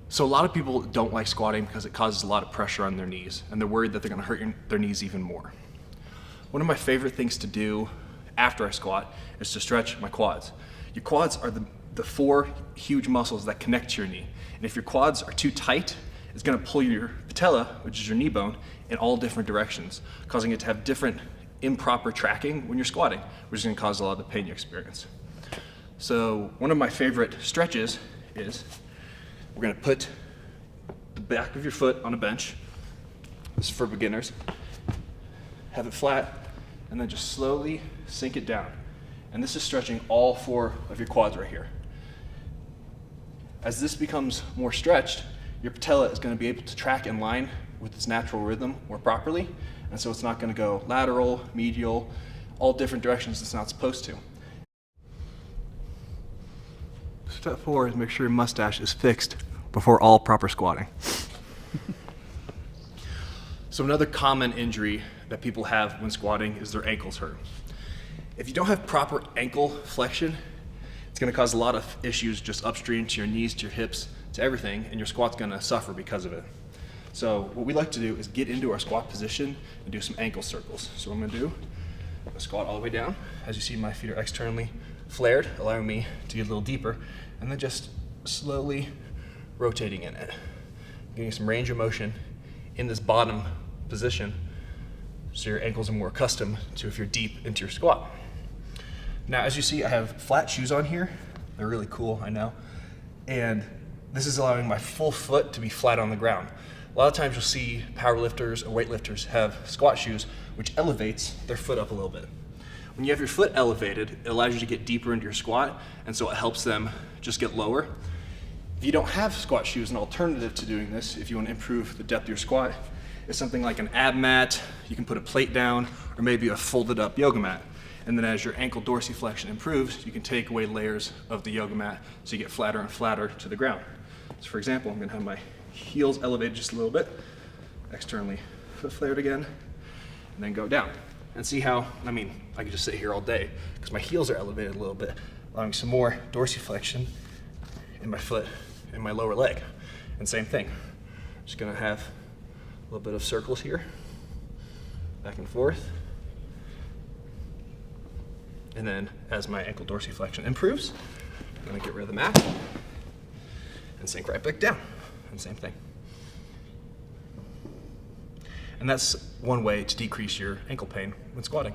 So a lot of people don't like squatting because it causes a lot of pressure on their knees, and they're worried that they're going to hurt their knees even more. One of my favorite things to do after I squat is to stretch my quads. Your quads are the four huge muscles that connect to your knee. And if your quads are too tight, it's going to pull your patella, which is your knee bone, in all different directions, causing it to have different improper tracking when you're squatting, which is going to cause a lot of the pain you experience. So one of my favorite stretches is we're going to put the back of your foot on a bench. This is for beginners. Have it flat, and then just slowly sink it down. And this is stretching all four of your quads right here. As this becomes more stretched, your patella is going to be able to track in line with its natural rhythm more properly, and so it's not going to go lateral, medial, all different directions it's not supposed to. Step 4 is make sure your mustache is fixed before all proper squatting. So another common injury that people have when squatting is their ankles hurt. If you don't have proper ankle flexion, it's going to cause a lot of issues just upstream to your knees, to your hips, to everything, and your squat's going to suffer because of it. So what we like to do is get into our squat position and do some ankle circles. So what I'm going to do, I'm going to squat all the way down. As you see, my feet are externally flared, allowing me to get a little deeper, and then just slowly rotating in it, getting some range of motion in this bottom position so your ankles are more accustomed to if you're deep into your squat. Now, as you see, I have flat shoes on here. They're really cool, I know. And this is allowing my full foot to be flat on the ground. A lot of times you'll see powerlifters or weightlifters have squat shoes, which elevates their foot up a little bit. When you have your foot elevated, it allows you to get deeper into your squat, and so it helps them just get lower. If you don't have squat shoes, an alternative to doing this, if you want to improve the depth of your squat, is something like an ab mat. You can put a plate down, or maybe a folded up yoga mat. And then as your ankle dorsiflexion improves, you can take away layers of the yoga mat so you get flatter and flatter to the ground. So for example, I'm going to have my heels elevated just a little bit, externally foot flared again, and then go down. And see how, I could just sit here all day because my heels are elevated a little bit, allowing some more dorsiflexion in my foot and my lower leg. And same thing, just gonna have a little bit of circles here, back and forth. And then as my ankle dorsiflexion improves, I'm gonna get rid of the mat and sink right back down, and same thing. And that's one way to decrease your ankle pain when squatting.